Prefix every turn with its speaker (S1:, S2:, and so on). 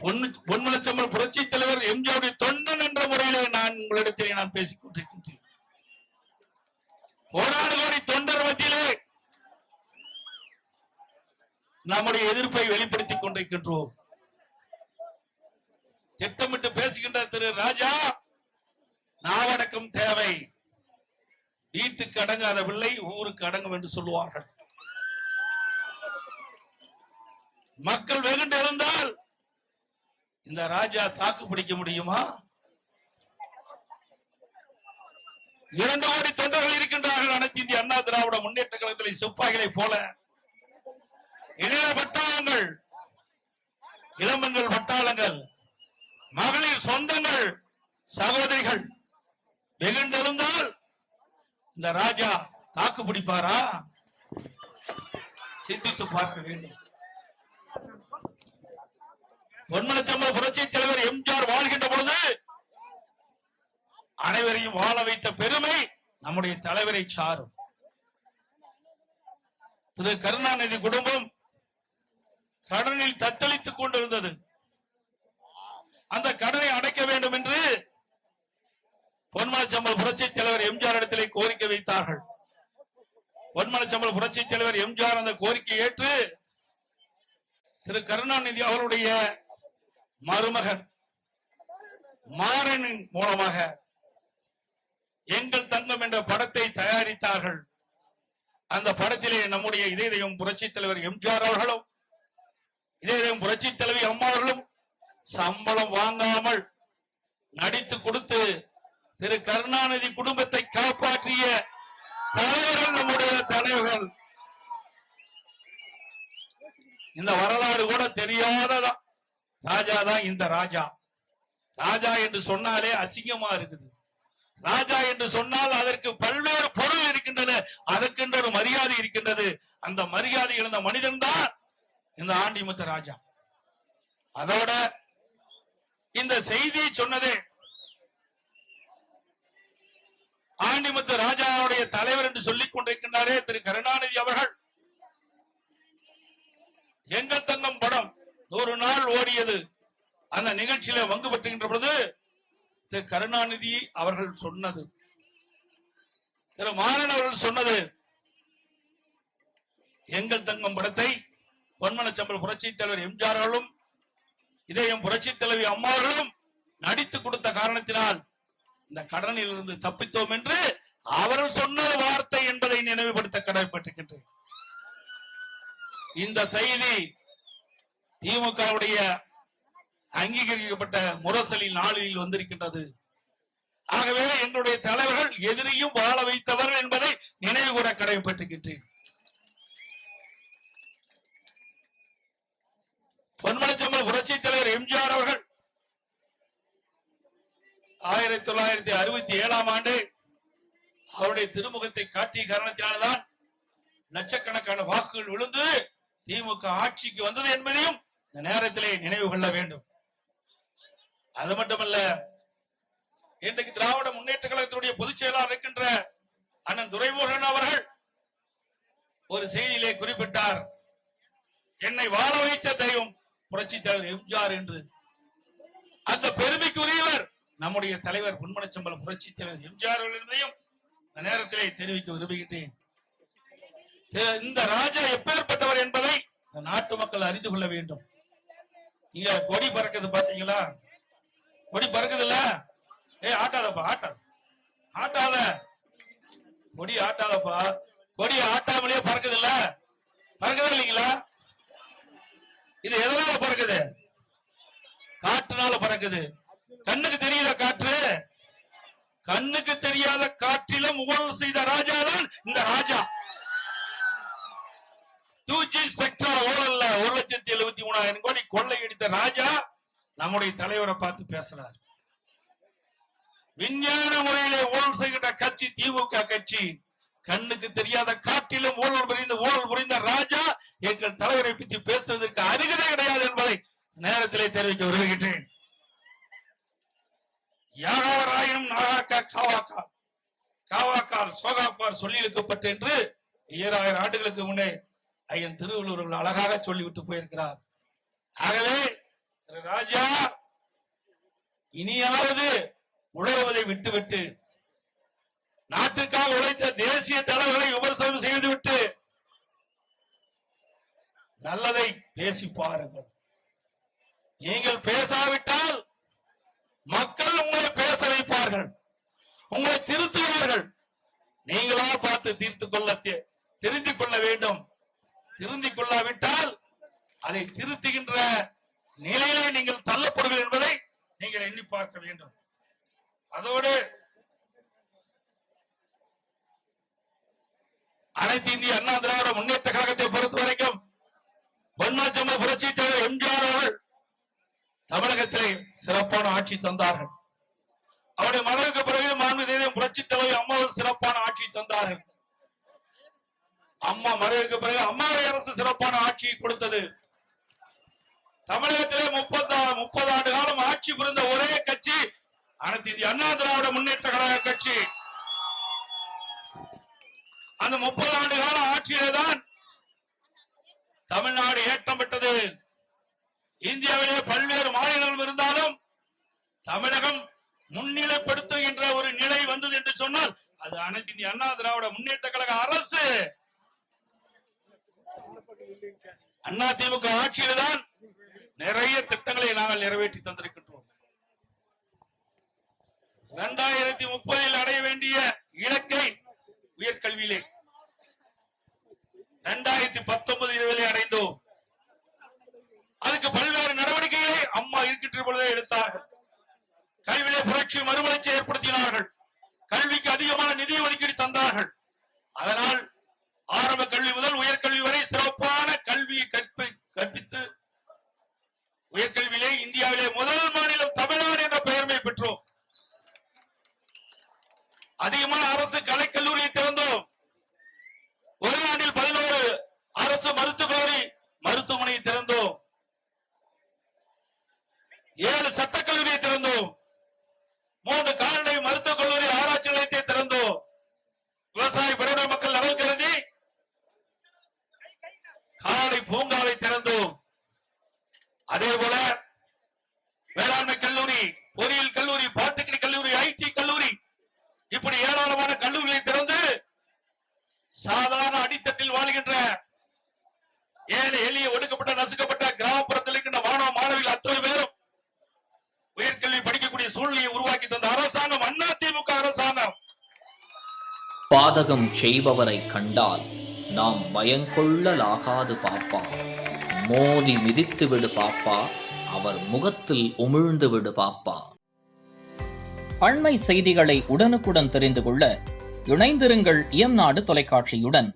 S1: பொன்மனச்செம்மல் புரட்சி தலைவர் எம்ஜிஆருடைய தொண்டன் என்ற முறையிலே நான் உங்களிடத்திலே நான் பேசிக் கொண்டிருக்கின்றேன். கோடானு கோடி தொண்டர் மத்தியிலே நம்முடைய எதிர்ப்பை வெளிப்படுத்திக் கொண்டிருக்கின்றோம். திட்டமிட்டு பேசுகின்ற திரு ராஜா, நாவடக்கம் தேவை, வீட்டுக்கு அடங்காத பிள்ளை ஊருக்கு அடங்கும் என்று சொல்லுவார்கள். மக்கள் வெகுண்டு எழுந்தால் இந்த ராஜா தாக்கு பிடிக்க முடியுமா? 2 கோடி தொண்டர்கள் இருக்கின்றார்கள். அனைத்து இந்திய அண்ணா திராவிட முன்னேற்ற கழகத்தில் சிப்பாய்களை போல இளைய பட்டாளங்கள், இளமன்கள் பட்டாளங்கள், மகளிர் சொந்தங்கள், சகோதரிகள் வெகுண்டெழுந்தால் இந்த ராஜா தாக்கு பிடிப்பாரா? சிந்தித்து பார்க்க வேண்டும். பொன்மனச்செம்மல் புரட்சி தலைவர் எம்ஜிஆர் வாழ்கின்ற பொழுது அனைவரையும் வாழ வைத்த பெருமை நம்முடைய தலைவரை சாரும். திரு கருணாநிதி குடும்பம் கடனில் தத்தளித்துக் கொண்டிருந்தது. அந்த கடனை அடைக்க வேண்டும் என்று பொன்மனச்செம்மல் புரட்சி தலைவர் எம்ஜிஆர் இடத்திலே கோரிக்கை வைத்தார்கள். பொன்மனச்செம்மல் புரட்சி தலைவர் எம்ஜிஆர் அந்த கோரிக்கையை ஏற்று திரு கருணாநிதி அவருடைய மருமகன் மாறனின் மூலமாக எங்கள் தங்கம் என்ற படத்தை தயாரித்தார்கள். அந்த படத்திலே நம்முடைய இதயம் புரட்சி தலைவர் எம்ஜிஆர் அவர்களும் இதயம் புரட்சி தலைவி அம்மா அவர்களும் சம்பளம் வாங்காமல் நடித்து கொடுத்து திரு கருணாநிதி குடும்பத்தை காப்பாற்றிய தலைவர்கள் நம்முடைய தலைவர்கள். இந்த வரலாறு கூட தெரியாததா ராஜா தான் இந்த ராஜா. ராஜா என்று சொன்னாலே அசிங்கமா இருக்குது. ராஜா என்று சொன்னால் அதற்கு பல்வேறு பொருள் இருக்கின்றன, அதற்கென்ற ஒரு மரியாதை இருக்கின்றது. அந்த மரியாதை இழந்த மனிதன் தான் இந்த ஆண்டிமுத்து ராஜா. அதோட இந்த செய்தியை சொன்னதே ஆண்டிமுத்து ராஜாவுடைய தலைவர் என்று சொல்லிக் கொண்டிருக்கின்றாரே திரு கருணாநிதி அவர்கள். எங்கள் தங்கம் படம் 100 நாள் ஓடியது. அந்த நிகழ்ச்சியில பங்கு பெற்றுகின்ற பொழுது திரு கருணாநிதி அவர்கள் சொன்னது, திரு மாறன் அவர்கள் சொன்னது, எங்கள் தங்கம் படத்தை பொன்மனச்செம்மல் புரட்சி தலைவர் எம்ஜிஆர் அவர்களும் இதயம் புரட்சி தலைவி அம்மாவர்களும் நடித்து கொடுத்த காரணத்தினால் இந்த கடனில் இருந்து தப்பித்தோம் என்று அவர்கள் சொன்ன வார்த்தை என்பதை நினைவுபடுத்த கடமைப்பட்டிருக்கின்றேன். இந்த செய்தி திமுகவுடைய அங்கீகரிக்கப்பட்ட முரசலின் நாளில் வந்திருக்கின்றது. ஆகவே எங்களுடைய தலைவர்கள் எதிரியும் வாழ வைத்தவர்கள் என்பதை நினைவு கூற கடமைப்பட்டிருக்கின்றேன். பொன்மனச்செம்மல் புரட்சி தலைவர் எம்ஜிஆர் அவர்கள் 1967ஆம் ஆண்டு அவருடைய திருமுகத்தை காட்டிய காரணத்தினால்தான் லட்சக்கணக்கான வாக்குகள் விழுந்து திமுக ஆட்சிக்கு வந்தது என்பதையும் இந்த நேரத்திலே நினைவு கொள்ள வேண்டும். அது மட்டுமல்ல, இன்றைக்கு திராவிட முன்னேற்ற கழகத்தினுடைய பொதுச் செயலாளர் இருக்கின்ற அண்ணன் துரைமுருகன் அவர்கள் ஒரு செய்தியிலே குறிப்பிட்டார், என்னை வாழ வைத்த தெய்வம் புரட்சி தலைவர் எம்ஜிஆர் என்று. அந்த பெருமைக்குரியவர் நம்முடைய தலைவர் பொன்மனச்செம்மல் புரட்சி தலைவர் எம்ஜிஆர் என்பதையும் இந்த நேரத்திலே தெரிவிக்க விரும்புகின்றேன். இந்த ராஜா எப்பேற்பட்டவர் என்பதை நாட்டு மக்கள் அறிந்து கொள்ள வேண்டும். இங்க கொடி பறக்குது பாத்தீங்களா? கொடி பறக்குது இல்ல? ஆட்டாதப்பா, ஆட்டாத கொடி, ஆட்டாதப்பா. கொடி ஆட்டாமலேயே பறக்குது இல்ல? பறக்குதா இல்லைங்களா? இது எதனால பறக்குது? காற்றுனால பறக்குது. கண்ணுக்கு தெரியுத காற்று? கண்ணுக்கு தெரியாத காற்றிலும் ஊழல் செய்த ராஜா தான் இந்த ராஜா. 2G ஸ்பெக்ட்ரா ஊழல்ல 1,73,000 கோடி கொள்ளையடித்த ராஜா நம்முடைய தலைவரை பார்த்து பேசுறார். விஞ்ஞான முறையிலே ஊழல் செய்கின்ற கட்சி திமுக கட்சி. கண்ணுக்கு தெரியாத காற்றிலும் ஊழல் புரிந்த ராஜா எங்கள் தலைவரை பற்றி பேசுவதற்கு அருகதை கிடையாது என்பதை நேரத்திலே தெரிவிக்க விரும்புகின்றேன். யாராவராயினும் நாகாக்கா காவாக்கால் சோகாப்பார் சொல்லி இழுக்கப்பட்டு என்று 2000 ஆண்டுகளுக்கு முன்னே ஐயன் திருவள்ளுவர் அழகாக சொல்லிவிட்டு போயிருக்கிறார். ஆகவே ராஜா, இனியாவது உளறுவதை விட்டுவிட்டு நாட்டிற்காக உழைத்த தேசிய தலைவர்களை விமர்சனம் செய்துவிட்டு நல்லதை பேசி பாருங்கள். நீங்கள் பேசாவிட்டால் மக்கள் உங்களை பேச வைப்பார்கள், உங்களை திருத்துவார்கள். நீங்களா பார்த்து திருந்திக் கொள்ள வேண்டும். திருந்திக் கொள்ளாவிட்டால் அதை திருத்துகின்ற நிலையிலே நீங்கள் தள்ளப்படுவீர்கள் என்பதை நீங்கள் எண்ணி பார்க்க வேண்டும். அதோடு அனைத்து இந்திய அண்ணா திராவிட முன்னேற்ற கழகத்தை பொறுத்த வரைக்கும் பொன்மனச்செம்மல் புரட்சி தலைவர் எம்ஜிஆர் அவர்கள் தமிழகத்திலே சிறப்பான ஆட்சி தந்தார்கள். அவருடைய மறைவுக்கு பிறகு மாண்புமிகு புரட்சி தலைவர் அம்மாவும் சிறப்பான ஆட்சி தந்தார்கள். அம்மா மறைவுக்கு பிறகு அம்மாவுடைய அரசு சிறப்பான ஆட்சி கொடுத்தது. தமிழகத்திலே 30 ஆண்டு காலம் ஆட்சி புரிந்த ஒரே கட்சி அனைத்து இந்திய அண்ணா திராவிட முன்னேற்ற கழக கட்சி. அந்த 30 ஆண்டு கால ஆட்சியில்தான் தமிழ்நாடு ஏற்றம் பெற்றது. இந்தியாவிலே பல்வேறு மாநிலங்கள் இருந்தாலும் தமிழகம் முன்னிலைப்படுத்துகின்ற ஒரு நிலை வந்தது என்று சொன்னால் அது அனைத்து இந்திய அண்ணா திராவிட முன்னேற்ற கழக அரசு. அண்ணா திமுக ஆட்சியில்தான் நிறைய திட்டங்களை நாங்கள் நிறைவேற்றி தந்திருக்கின்றோம். 2030 அடைய வேண்டிய இலக்கை உயர்கல்வியிலே 2019-20 அடைந்தோம். அதுக்கு பல்வேறு நடவடிக்கைகளை அம்மா இருக்கின்ற பொழுதே எடுத்தார்கள். கல்வியிலே புரட்சி மறுமலர்ச்சி ஏற்படுத்தினார்கள். கல்விக்கு அதிகமான நிதி ஒதுக்கீடு தந்தார்கள். அதனால் ஆரம்ப கல்வி முதல் உயர்கல்வி வரை சிறப்பான கல்வியை கற்பித்து உயர்கல்வியிலே இந்தியாவிலே முதல் மாநிலம் தமிழ்நாடு என்ற பெயர்மை பெற்றோம். அதிகமான அரசு கலைக்கல்லூரியை திறந்தோம். ஒரு ஆண்டில் 11 அரசு மருத்துவமனையை திறந்தோம். 7 சட்டக்கல்லூரியை திறந்தோம். 3 கால்நடை மருத்துவக் கல்லூரி ஆராய்ச்சி நிலையத்தை திறந்தோம். விவசாய பெருமை மக்கள் நலன் கருதி கால்நடை பூங்காவை திறந்தோம். அதே போல வேளாண்மை கல்லூரி, பொறியியல் கல்லூரி, பாலிடெக்னிக் கல்லூரி, ஐடி கல்லூரி, இப்படி ஏராளமான கல்லூரிகளை திறந்து சாதாரண அடித்தட்டில் வாழ்கின்ற ஏழை எளிய ஒடுக்கப்பட்ட நசுக்கப்பட்ட கிராமப்புறத்தில் இருக்கின்ற மாணவ மாணவிகள் அத்தனை பேரும் உயர்கல்வி படிக்கக்கூடிய சூழ்நிலையை உருவாக்கி தந்த அரசாங்கம் அண்ணா திமுக அரசாங்கம்.
S2: பாதகம் செய்பவரை கண்டால் நாம் பயங்கொள்ளலாகாது பாப்பா, மோதி மிதித்து விடு பாப்பா, அவர் முகத்தில் உமிழ்ந்து விடு பாப்பா. அண்மை செய்திகளை உடனுக்குடன் தெரிந்து கொள்ள இணைந்திருங்கள் இயம்நாடு தொலைக்காட்சியுடன்.